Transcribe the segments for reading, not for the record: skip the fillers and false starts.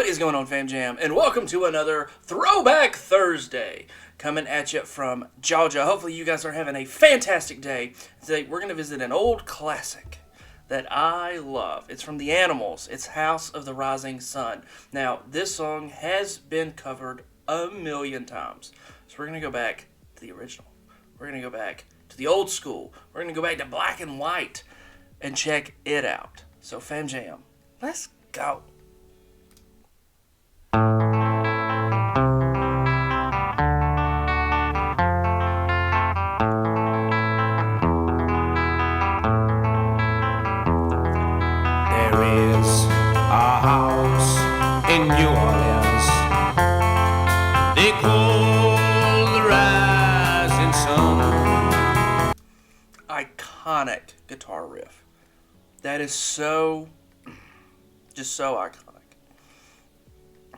is going on, Fam Jam? And welcome to another Throwback Thursday coming at you from Georgia. Hopefully you guys are having a fantastic day. Today we're going to visit an old classic that I love. It's from the Animals. It's House of the Rising Sun. Now, this song has been covered a million times. So we're going to go back to the original. We're going to go back to the old school. We're going to go back to black and white and check it out. So, Fam Jam, let's go. There is a house in New Orleans they call the Rising Sun. Iconic guitar riff. That is so iconic.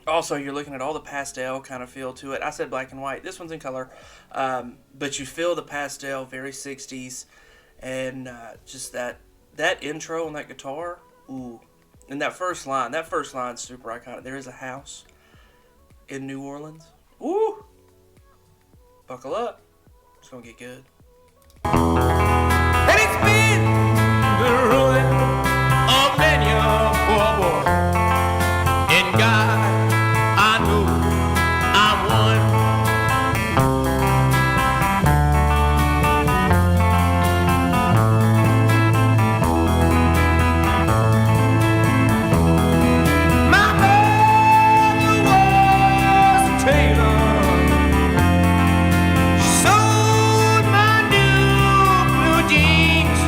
Also, you're looking at all the pastel kind of feel to it. I said black and white. This one's in color. But you feel the pastel, very 60s. And just that intro on that guitar. Ooh. And that first line's super iconic. There is a house in New Orleans. Ooh. Buckle up. It's going to get good. And it's been the ruin of many a poor boy. In God, I know I'm one. My mother was a tailor. She sewed my new blue jeans.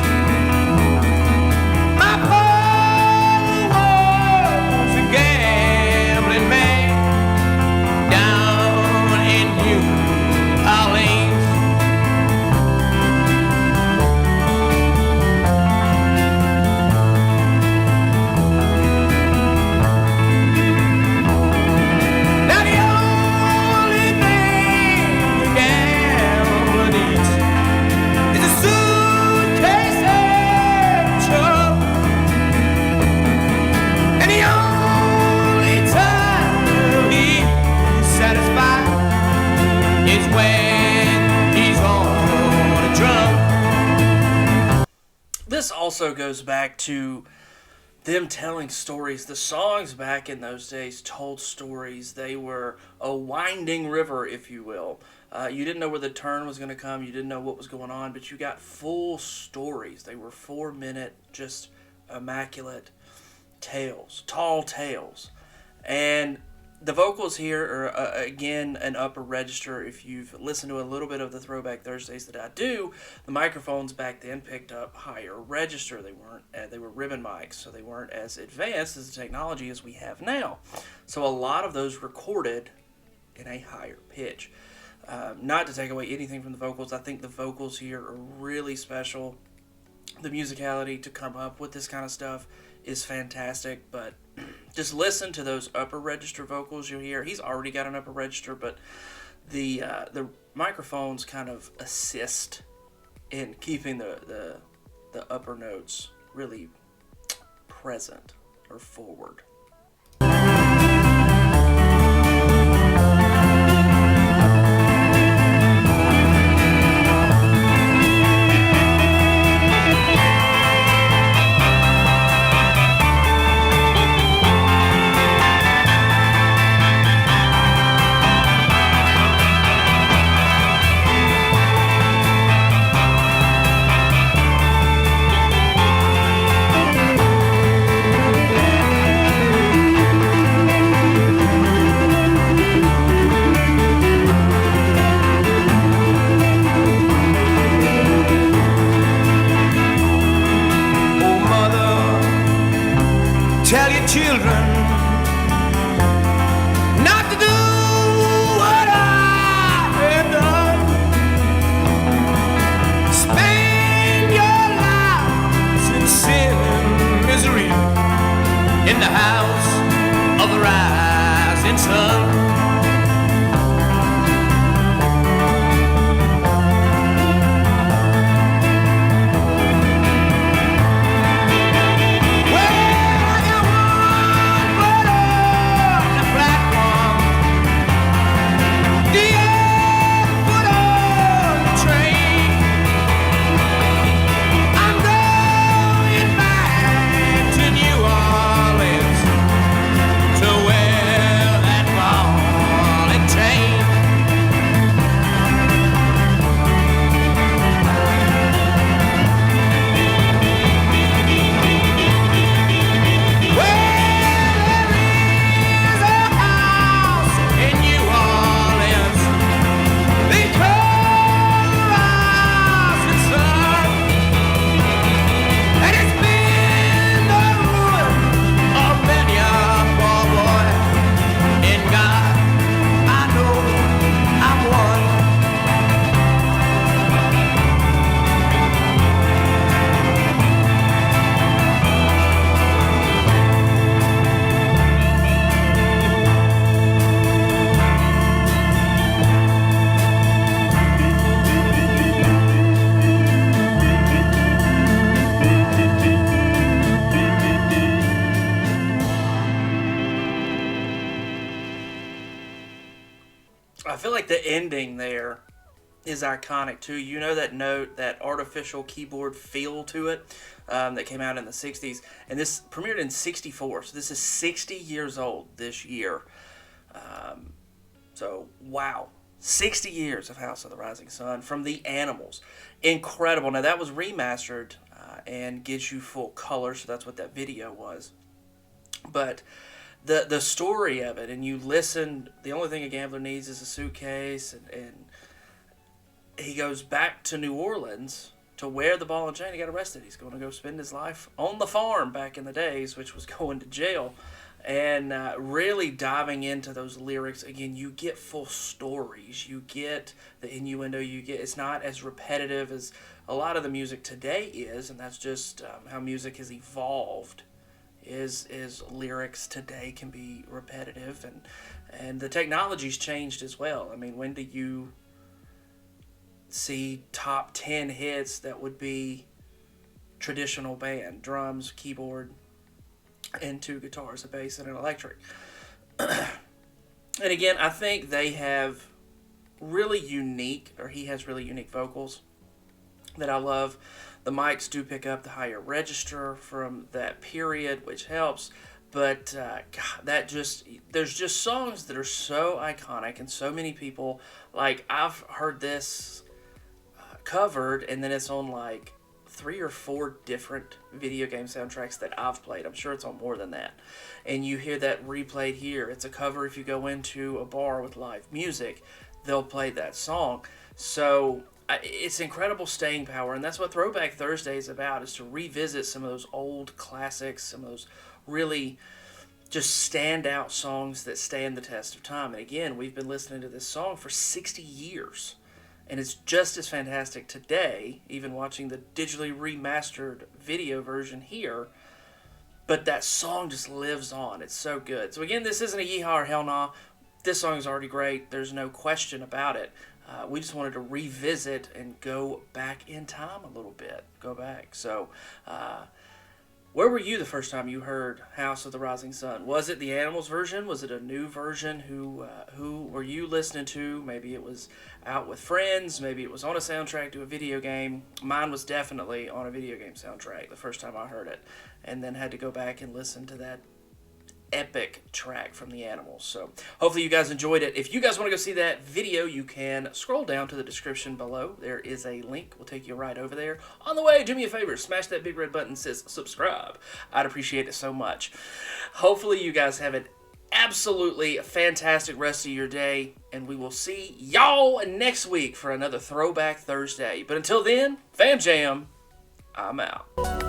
My father was a gambling man down in New Orleans. Now the only thing a gambler needs is a suitcase and trouble. And the only time he's satisfied is when he's on a drum. This also goes back to them telling stories. The songs back in those days told stories. They were a winding river, if you will. You didn't know where the turn was going to come. You didn't know what was going on, but you got full stories. They were 4-minute, just immaculate tales, tall tales. And the vocals here are, again, an upper register. If you've listened to a little bit of the Throwback Thursdays that I do, the microphones back then picked up higher register. They were ribbon mics, so they weren't as advanced as the technology as we have now. So a lot of those recorded in a higher pitch. Not to take away anything from the vocals, I think the vocals here are really special. The musicality to come up with this kind of stuff is fantastic, but just listen to those upper register vocals you'll hear. He's already got an upper register, but the microphones kind of assist in keeping the upper notes really present or forward. Tell your children not to do what I have done. Spend your lives in sin and misery in the house of the rising sun. like the ending there is iconic too. You know that note, that artificial keyboard feel to it that came out in the 60s. And this premiered in 64. So this is 60 years old this year. So, wow. 60 years of House of the Rising Sun from the Animals. Incredible. Now, that was remastered and gives you full color. So that's what that video was. But the story of it, and you listen, the only thing a gambler needs is a suitcase, and he goes back to New Orleans to wear the ball and chain. He got arrested. He's going to go spend his life on the farm back in the days, which was going to jail. And really diving into those lyrics, again, you get full stories. You get the innuendo. It's not as repetitive as a lot of the music today is, and that's just how music has evolved. Is lyrics today can be repetitive, and the technology's changed as well. I mean, when do you see top 10 hits that would be traditional band, drums, keyboard, and 2 guitars, a bass, and an electric? And again, I think they have really unique, or he has really unique vocals that I love. The mics do pick up the higher register from that period, which helps. But God, there's just songs that are so iconic, and so many people, like, I've heard this covered, and then it's on like 3 or 4 different video game soundtracks that I've played. I'm sure it's on more than that. And you hear that replayed here. It's a cover. If you go into a bar with live music, they'll play that song. So it's incredible staying power, and that's what Throwback Thursday is about, is to revisit some of those old classics, some of those really just standout songs that stand the test of time. And again, we've been listening to this song for 60 years. And it's just as fantastic today, even watching the digitally remastered video version here. But that song just lives on. It's so good. So again, this isn't a yeehaw or hell nah. This song is already great. There's no question about it. We just wanted to revisit and go back in time a little bit. Go back. So, where were you the first time you heard House of the Rising Sun? Was it the Animals version? Was it a new version? Who were you listening to? Maybe it was out with friends. Maybe it was on a soundtrack to a video game. Mine was definitely on a video game soundtrack the first time I heard it. And then had to go back and listen to that epic track from the Animals. So hopefully you guys enjoyed it. If you guys want to go see that video, you can scroll down to the description below. There is a link. We'll take you right over there. On the way, do me a favor, smash that big red button that says subscribe. I'd appreciate it so much. Hopefully you guys have an absolutely fantastic rest of your day, and we will see y'all next week for another Throwback Thursday. But until then, Fam Jam, I'm out.